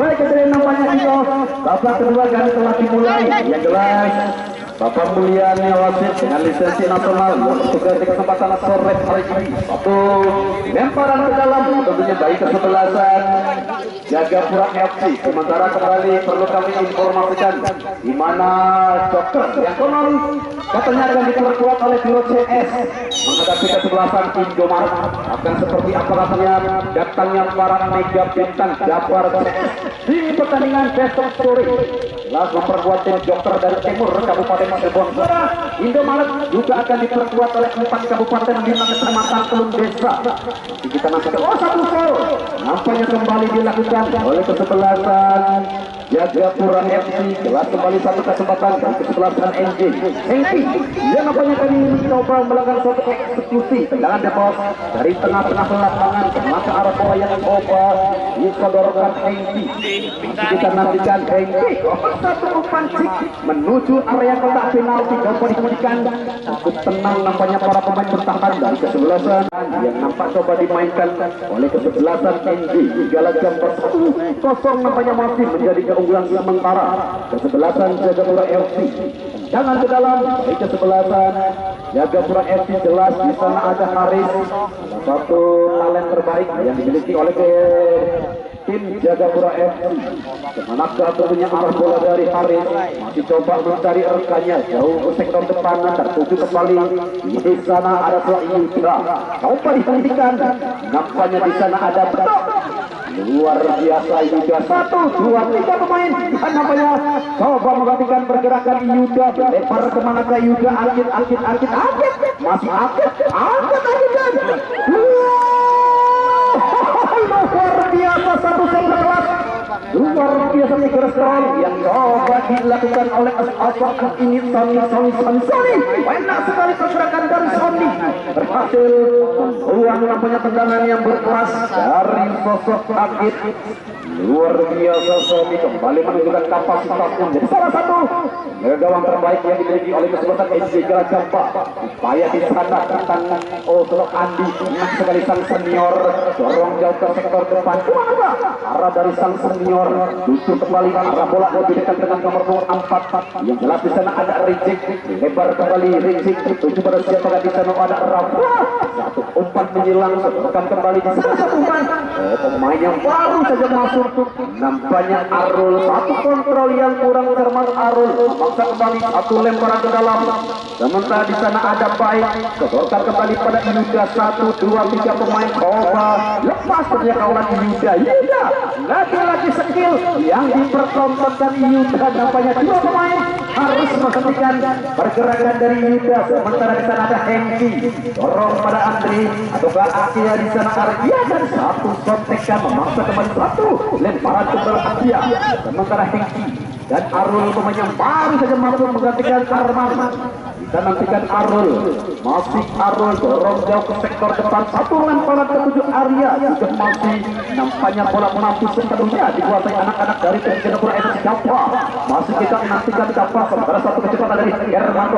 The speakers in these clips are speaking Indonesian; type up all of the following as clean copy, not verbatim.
Baik, dari nampaknya kick-off babak kedua kan telah dimulai. Yang jelas Bapak Mulyani wasit dengan lisensi nasional bertugas di kesempatan sore hari ini. Satu lemparan ke dalam tentunya baik kesebelasan Jagapura FC. Sementara kembali perlu kami informasikan di mana Joker yang konon katanya akan diperkuat oleh Biro CS menghadapi kesebelasan Indomaret. Akan seperti apa rasanya datangnya para mega bintang Jabar di pertandingan besok sore. Jelas memperkuat tim Joker dari timur Kabupaten Cirebon. Indomaret juga akan diperkuat oleh 4 kabupaten 5 kecamatan 10 desa. Nanti kita nantikan satu gol nampaknya kembali dilakukan oleh kesebelasan Jagapura FC. Jelas kembali satu kesempatan dari kesebelasan NJ Hengki yang nampaknya kali ini mencoba melakukan suatu eksekusi tendangan depos dari tengah-tengah lapangan maka arah bola yang coba disodorkan Hengki. Nanti kita nantikan Hengki satu umpan menuju area kotak penalti. Coba diberikan cukup tenang nampaknya para pemain bertahan dari kesebelasan yang nampak coba dimainkan oleh kesebelasan NJ. Segala jam 1-0 nampaknya masih menjadi keunggulan sementara kesebelasan Jagapura FC. Jangan ke dalam dari kesebelasan Jagapura FC. Jelas di sana ada Haris, salah satu talent terbaik yang dimiliki oleh tim Jagapura FC. Kemanakah tentunya arah bola dari Haris, masih coba mencari rekannya jauh ke sektor depan, tertuju kembali di sana ada Yuda. Coba dihentikan, nampaknya di sana ada betul. Luar biasa Yuda, 1, 2, 3 pemain nampaknya coba menggantikan pergerakan Yuda. Lempar kemana ke Yuda, angkit masih angkit luar biasa, satu sektor kelas luar biasa Nigerstrom yang coba dilakukan oleh Aswad ini. Sony enak sekali pergerakan dari Sony, berhasil membuang nampaknya tendangan yang berkelas dari sosok Agit. Luar biasa Sony kembali menunjukkan kapasitasnya menjadi salah satu gawang terbaik yang dimiliki oleh kesebelasan NJ Galajamba. Upaya di sana tentang sosok Andi, enak sekali sang senior, dorong jauh ke sektor depan. Kemana arah dari sang senior, lucu kembali arah bola lebih dekat dengan nomor 4. Yang jelas di sana ada Rizik, lebar kembali Rizik tuju pada siapa di sana ada Rafa. Satu umpan menyilang, setorkan kembali di sana satu umpan. Pemain yang baru saja masuk nampaknya Arul, satu kontrol yang kurang cermat Arul memaksa kembali satu lemparan ke dalam. Sementara di sana ada Baik, setorkan kembali pada Yuda. 1, 2, 3 pemain coba lepas ternyata kawalan Yuda. Lagi-lagi skill yang dipertontonkan Yuda. Nampaknya 2 pemain harus menghentikan pergerakan dari Yuda. Sementara di sana ada Hengki, dorong pada Andri ataukah Akia di sana Arya dan satu kontekan memaksa kembali satu lemparan ke Akia. Sementara Hengki dan Arul pemain yang baru saja mampu menggantikan Arman. Kita nantikan Arul, masih Arul dorong jauh ke sektor depan, satu lemparan ke 7 Arya juga masih nampaknya bola menantu sepenuhnya dikuasai anak-anak dari tim Jagapura FC Japa. Masih kita nantikan Japa, sementara satu kecepatan dari Hermanto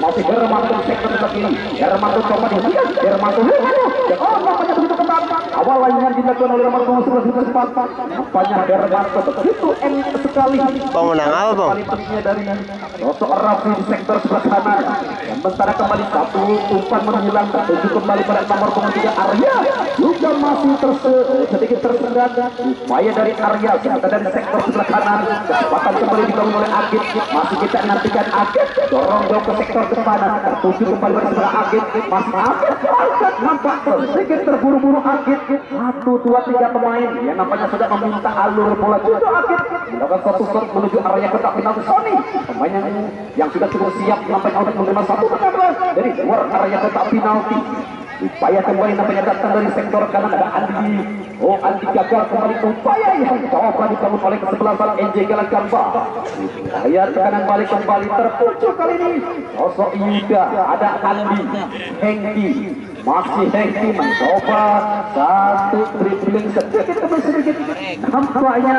masih Hermanto di sektor sebelah kiri. Hermanto coba dihentikan, Hermanto nampaknya begitu ketat. Awal lainnya dilakukan oleh nomor 11 juga cepat. Nampaknya Hermanto begitu enak sekali. Pemenang apa bang? Dari sosok Rafi di sektor sebelah kanan. Sementara kembali satu umpan menghilang, tertuju kembali pada nomor 3 Arya juga masih sedikit tersendat. Upaya dari Arya sementara dari sektor sebelah kanan, kecepatan kembali dibangun oleh Agit. Masih kita nantikan Agit dorong jauh ke sektor depan, tertuju kembali pada sebelah Agit. Masih Agit nampak sedikit terburu-buru Agit. 1, 2, 3 pemain yang nampaknya sudah meminta alur bola juga. Agit melakukan satu shot menuju area kotak penalti. Sony pemain yang sudah cukup siap nampaknya untuk menerima satu tendangan dari luar area kotak penalti. Upaya kembali nampaknya datang dari sektor kanan ada Andi. Andi gagal kembali, upaya yang coba dibangun oleh kesebelasan NJ Galajamba. Upaya tekanan balik kembali tertuju kali ini sosok Yuda, ada Andi, Hengki, Masih Hengki mencoba satu dribbling sedikit demi sedikit. Nampaknya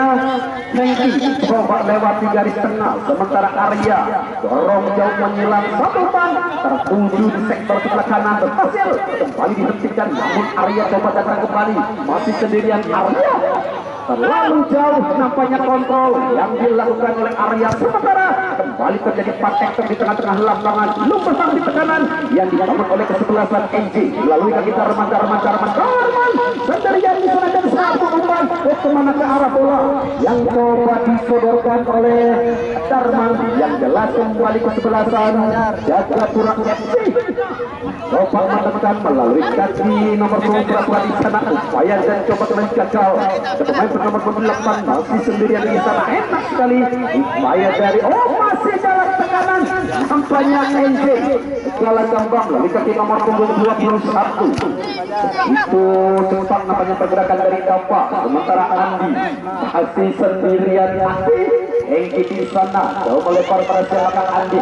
Hengki coba lewati garis tengah, sementara Arya dorong jauh menyilang satu umpan tertuju di sektor sebelah kanan, berhasil kembali dihentikan. Namun Arya coba datang kembali, masih sendirian Arya. Terlalu jauh nampaknya kontrol yang dilakukan oleh Arya, sementara kembali terjadi patek di tengah-tengah lapangan. Belum besar di tekanan yang dibangun oleh kesebelasan NJ melalui kaki Darman sendirian di sana dan satu umpan kemana ke arah bola yang coba disodorkan oleh Darman yang jelas kembali kesebelasan Jagapura FC. Coba menemukan melalui kaki nomor 2 berapa di sana, upaya dan coba kembali gagal. Pemain nomor 8 masih sendirian di sana, enak sekali upaya dari masih dalam tekanan nampaknya NJ kalah gambang melalui kaki nomor 21. Itu cepat nampaknya pergerakan dari Dapa, sementara Andi masih sendirian. Hengki di sana jauh melempar pada silakan Andi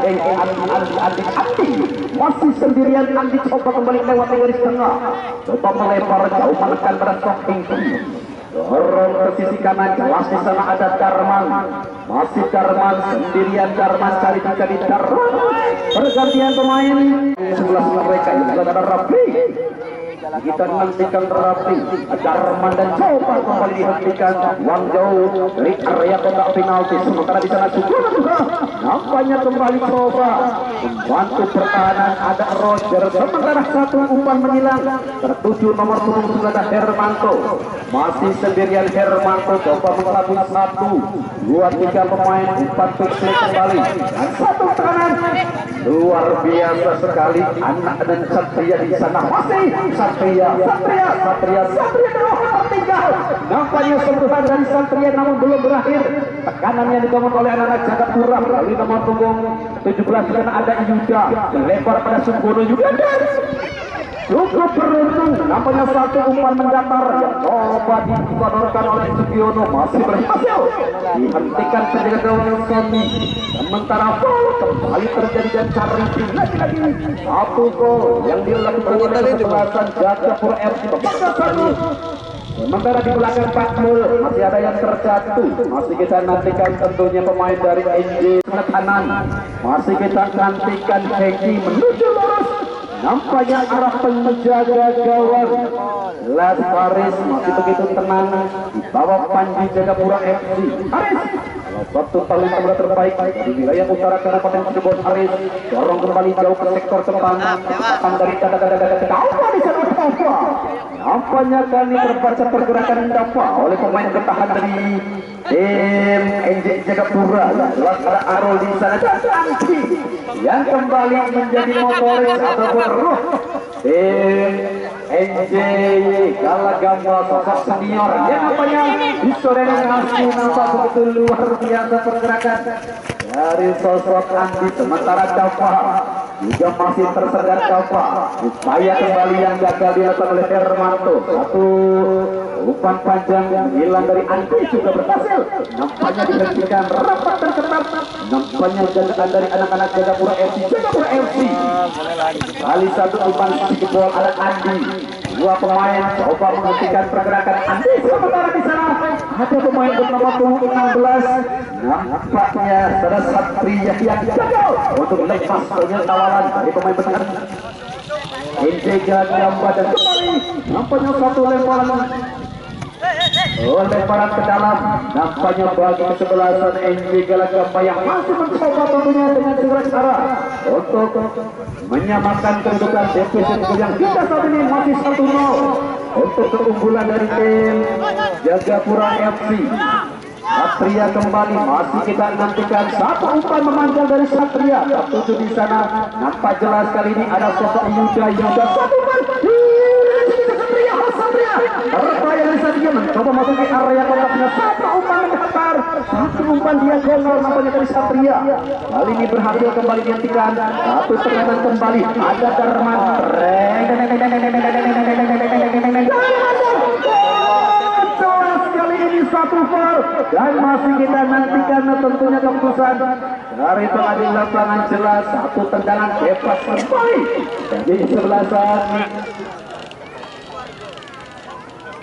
masih sendirian. Andi coba kembali lewat garis tengah, coba melempar jauh menekan pada Sok Hengki. Dorong ke sisi kanan, jelas di sana ada Darman, masih Darman sendirian. Darman cari Darman, pergantian pemain sebelah mereka yang ada Rafi. Kita nantikan Rafi, Darman dan coba kembali dihentikan uang jauh dari area kotak penalti. Sementara di sana juga nampaknya kembali coba membantu pertahanan ada Roger, sementara satu umpan menyilang tertuju nomor 9 ada Hermanto. Masih sendirian Hermanto coba mengelabui 1, 2, 3 pemain, 4 fixing kembali dan satu tekanan luar biasa sekali. Anak dan Satria di sana masih Satria tertinggal. Nampaknya sentuhan dari Satria namun belum berakhir. Tekanannya dibangun oleh anak-anak Jagapura melalui nomor punggung 17 di sana ada Yuda melempar pada Sungkono juga dan cukup beruntung. Nampaknya satu umpan mendatar yang coba disodorkan oleh Sugiono masih berhasil dihentikan penjaga gawang Sony. Sementara gol kembali terjadi dan cari lagi satu gol yang dilakukan oleh kesebelasan Jagapura FC. Sementara di belakang Pak Mul masih ada yang terjatuh. Masih kita nantikan tentunya pemain dari NJ sebelah kanan. Masih kita nantikan Hengki menuju lurus. Nampaknya arah penjaga gawang Las Faris masih begitu tenang di bawah Panji Jagapura FC. Faris waktu paling terbaik di wilayah utara Kabupaten Cirebon. Aris dorong kembali jauh ke sektor depan, datang dari dada di sana Dapa. Nampaknya kali terbaca pergerakan Dapa oleh pemain bertahan dari tim NJ Jagapura. Jelas ada Arul di sana dan Angki yang kembali menjadi motoris ataupun ruh tim NJ Galagamba, sosok senior yang nampaknya disodorkan asli. Nampak begitu luar biasa pergerakan dari sosok Andi. Sementara Dapa juga masih tersendat Dapa, upaya kembali yang gagal dilakukan oleh Hermanto. Satu umpan panjang yang hilang dari Andi juga berhasil. Nampaknya dihentikan rapat dan ketat. Nampaknya jagaan dari anak-anak Jagapura FC. Kali satu umpan sedikit bola ada Andi. Dua pemain coba menghentikan pergerakan Andi. Sementara di sana ada pemain bernama 16. Nampaknya ada Satria yang gagal untuk lepas tawaran dari pemain bertahan NJ Galagamba dan kembali nampaknya satu lemparan ke dalam. Nampaknya bagi kesebelasan NJ Galagamba yang masih mencoba tentunya dengan segera cara untuk menyamakan kedudukan defisit yang kita saat ini masih 1-0 untuk keunggulan dari tim Jagapura FC. Satria kembali masih kita nantikan satu umpan memanjang dari Satria tertuju di sana. Nampak jelas kali ini ada sosok Yuda satu umpan. Satria berupaya dari Satria mencoba masuk ke area kotaknya. Satu umpan menghantar, satu umpan dia gol nampaknya dari Satria. Kali ini berhasil kembali dihentikan. Satu tekanan kembali ada Darman. satu foul dan masih kita nantikan tentunya keputusan dari pengadilan lapangan. Jelas satu tendangan bebas kembali jadi kesebelasan.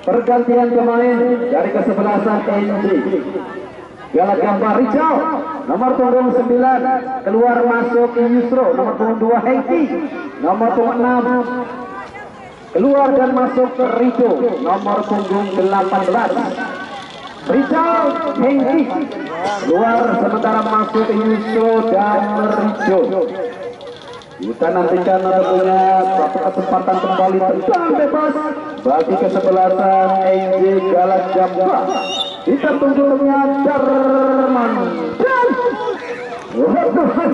Pergantian pemain dari kesebelasan NJ Galak Gamba Rizal nomor punggung 9 keluar masuk Yusro, nomor punggung 2 Hengki, nomor punggung 6 keluar dan masuk Rido, nomor punggung 18 Rizal Hengki keluar sementara masuk Yusro dan Rido. Kita nantikan tentunya satu kesempatan kembali tendangan bebas bagi kesebelasan NJ Galak Gamba. Kita tunggunya Darman dan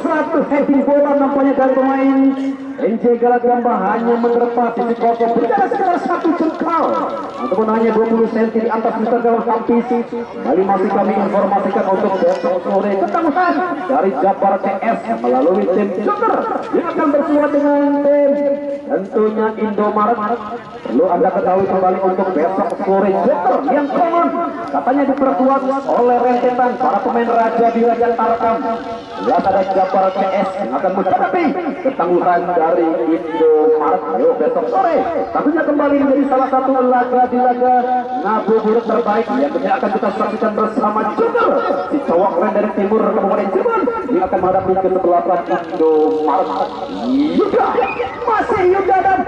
satu heading bola nampaknya dari pemain NJ Galak Gamba hanya menerpa sisi kosong berjarak sekitar 1 jengkal ataupun hanya 20 cm di atas mister gawang kampis. Kali masih kami informasikan untuk besok sore ketangguhan dari Jabar CS melalui tim Joker yang akan bersuara dengan tim tentunya Indomaret. Perlu Anda ketahui kembali untuk besok sore Joker yang common katanya diperkuat oleh rentetan para pemain Raja di Raja Tarkam. Lihat ada Jabar CS yang akan menghadapi ketangguhan dari Indomaret. Ayo besok sore tentunya kembali menjadi salah satu laga di laga ngabuburit terbaik yang akan kita saksikan bersama Joker si cowok keren dari timur Kabupaten Cirebon yang akan menghadapi kesebelasan Indomaret. Yuda masih Yuda dan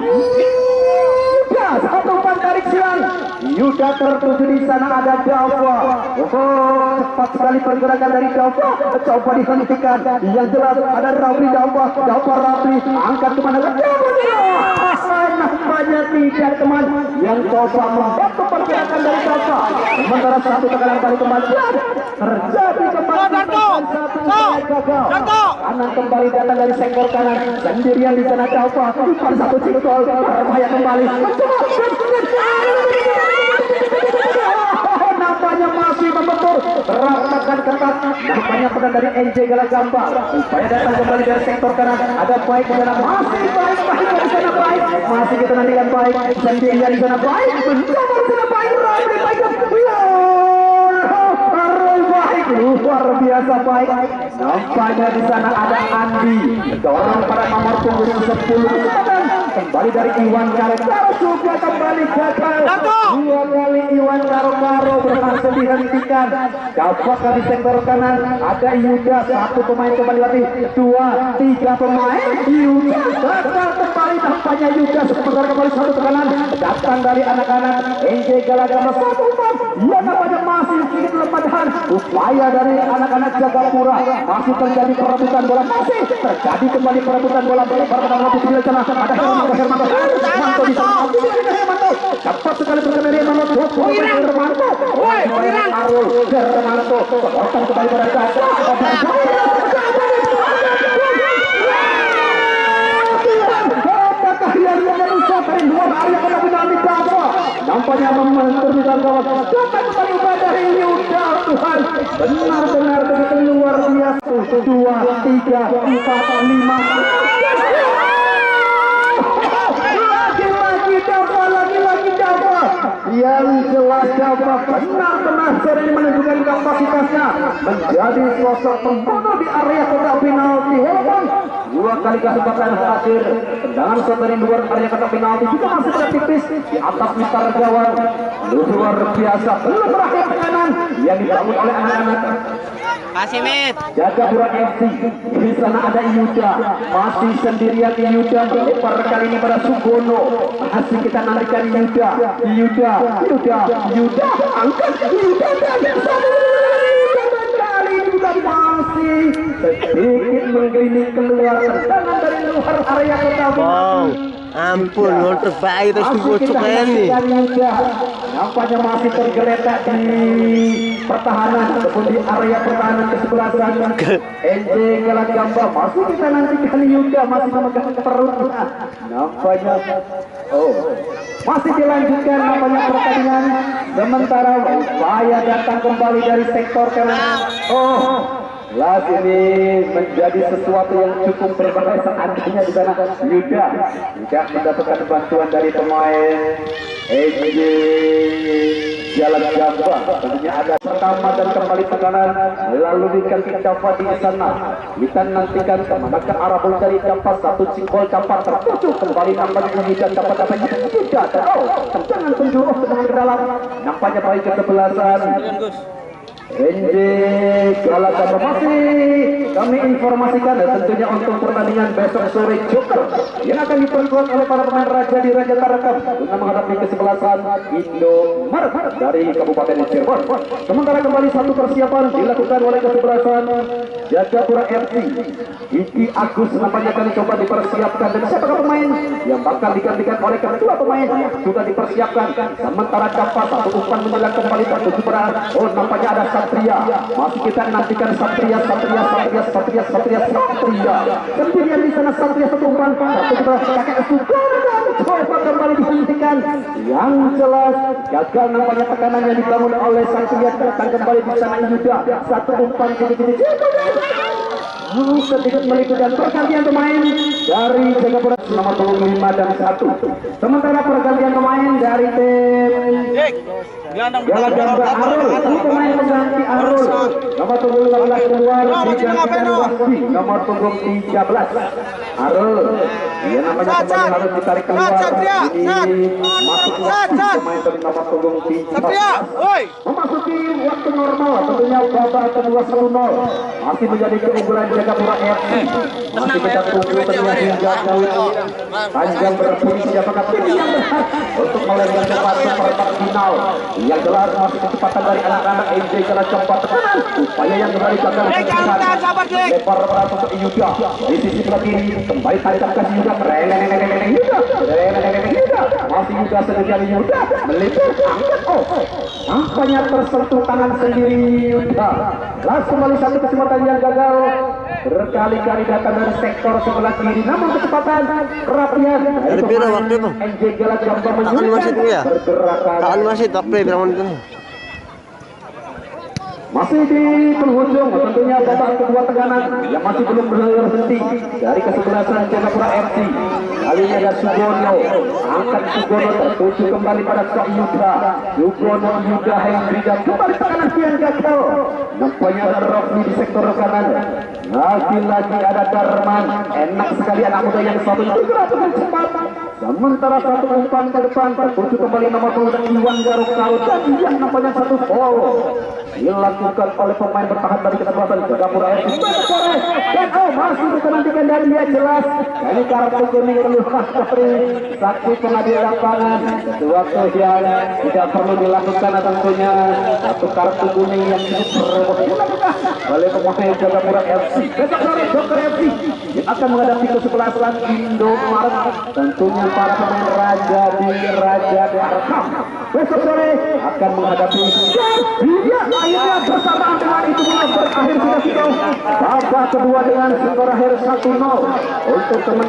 Yuda satu umpan tarik silang. Yuda tertuju di sana ada Dava. Cepat sekali pergerakan dari Dava. Coba dihentikan. Yang jelas ada Rafli Dava. Dava Rafli angkat kemana? Nampaknya tidak teman yang coba membantu pergerakan dari Dava. Sementara satu tekanan kali kembali terjadi kembali. Gagal. Kanan kembali datang dari sektor kanan. Sendirian di sana Dava. Umpan satu cingkol. Berbahaya kembali. Nampaknya masih membentur ratakan ketat. Nampaknya pedang dari NJ Galak Gamba. Upaya datang kembali dari sektor kanan. Ada baik di sana, masih baik dari sana baik. Masih kita nantikan baik. Sendirian di sana baik. Mencoba di sana baik. Baik luar biasa baik. Nampaknya di sana ada Andi. Dorong pada nomor punggung 10. Kembali dari Iwan Karo juga kembali gagal. 2 kali Iwan Karo berhasil dihentikan. Dapat di sektor kanan ada Yuda, satu pemain kembali latih, 2, 3 pemain. Yuda gagal kembali. Nampaknya Yuda sebentar kembali satu tekanan datang dari anak-anak NJ Galak Gamba satu umpan. Ya nampaknya masih sedikit lembahan. Upaya dari anak-anak Jagapura masih terjadi perebutan bola, masih terjadi kembali perebutan bola. Pertama di sana ada Hermanto di sana. Hermanto cepat sekali bergerak dari Hermanto. Hermanto potong kembali pada Gaga. Nampaknya membentur di dalam gawang. Dapat kembali ubah dari Yuda. Tuhan benar-benar begitu luar biasa. 2, 3, 4, 5. Lagi-lagi Dava. Yang jelas Dava benar-benar sore ini menunjukkan kapasitasnya menjadi sosok pembunuh di area kotak penalti. Walaupun 2 kali kesempatan terakhir tendangan shot dari luar area kotak penalti juga masih tertipis di atas mister gawang. Luar biasa. Belum berakhir tekanan yang dibangun oleh anak-anak Kasimit. Jagapura FC. Di sana ada Yuda, masih sendirian Yuda melempar kali ini pada Sugono. Masih kita nantikan Yuda angkat Yuda dan kali ini juga masih sedikit menggelining keluar tendangan dari luar area kotak penalti. Ampun, gol terbaik terus dibocok ini. Nampaknya masih tergeletak di pertahanan ataupun di area pertahanan kesebelasan NJ Galak Gamba. Masih kita nantikan Yuda masih memegang perut. Nampaknya masih dilanjutkan nampaknya pertandingan. Sementara upaya datang kembali dari sektor kanan. Jelas ini menjadi sesuatu yang cukup berbahaya seandainya di sana Yuda tidak mendapatkan bantuan dari pemain EJ Jalan Jamba. Tentunya ada pertama dan kembali tekanan lalu dikanti Java di sana. Kita nantikan kemana ke arah bola dari Java, satu simbol Java tertutup kembali nampaknya Yuda dapat tidak tendangan penjuru dengan dalam nampaknya baik kesebelasan NJ Galagamba. Masih kami informasikan tentunya untuk pertandingan besok sore Joker yang akan diperkuat oleh para pemain Raja di Raja Tarekam untuk menghadapi kesebelasan Indomaret dari Kabupaten Cirebon. Sementara kembali satu persiapan dilakukan oleh kesebelasan Jagapura FC. Iki Agus nampaknya akan coba dipersiapkan dan siapakah pemain yang bakal digantikan oleh kedua pemain sudah dipersiapkan. Sementara Java satu umpan menyerang kembali tertuju pada nampaknya ada Satria. Masih kita nantikan Satria. Kemudian di sana Satria satu umpan kakek Sugeng coba kembali dihentikan. Yang jelas gagal nampaknya tekanan yang dibangun oleh Satria. Datang kembali di sana Yuda satu umpan sedikit meliput dan pergantian pemain dari Jagapura nomor 25 dan 1. Sementara pergantian pemain dari tim Galagamba Arul, ini pemain pengganti Arul nomor 15 keluar digantikan Wasti nomor 13 Arul. Dia namanya kembali harus ditarik keluar. Ini masuk waktu pemain dari nomor 13 memasuki waktu normal. Tentunya babak kedua 1-0 masih menjadi keunggulan Jagapura FC. Masih kita tunggu tentunya hingga panjang berbunyi siapakah tim yang berhak untuk melewati cepat perempat final. Yang jelas masih kecepatan dari anak-anak NJ Jalan Jamba tekanan upaya yang kembali gagal lebar beratus ke Yuda di sisi sebelah kiri kembali tancap ke Yuda masih Yuda sedemikian Yuda melipir angkat nampaknya tersentuh tangan sendiri Yuda. Lalu kembali satu kesempatan yang gagal berkali-kali datang dari sektor sebelah kiri namun kecepatan kerapian dari pemain NJ Jalan Jamba menyulitkan pergerakan. Masih tak play berapa itu? Masih di penghujung tentunya babak kedua tekanan yang masih belum berhenti dari kesebelasan Jagapura FC. Kali ini ada Sugono, angkat Sugono tertuju kembali pada Sok Yuda. Sugono Yuda Hendri dan kembali tekanan kian gagal. Nampaknya ada Rofli di sektor kanan. Lagi-lagi ada Darman. Enak sekali anak muda yang satu bergerak dengan cepat. Sementara satu umpan ke depan tertuju kembali nomor 2 Iwan Garuk Kau dan yang nampaknya satu gol dilakukan oleh pemain bertahan dari kesebelasan Jagapura FC. Dan masih kita nantikan dan dia jelas ini kartu kuning terlukas dari saksi pengadil lapangan. Sesuatu yang tidak perlu dilakukan tentunya satu kartu kuning yang cukup dilakukan oleh pemain Jagapura FC. Besok sore Joker FC yang akan menghadapi kesebelasan Indomaret. Tentunya para pemain Raja di Raja Tarekam besok sore akan menghadapi dia akhirnya bersamaan dengan itu berakhir sudah babak kedua dengan skor akhir 1-0 untuk teman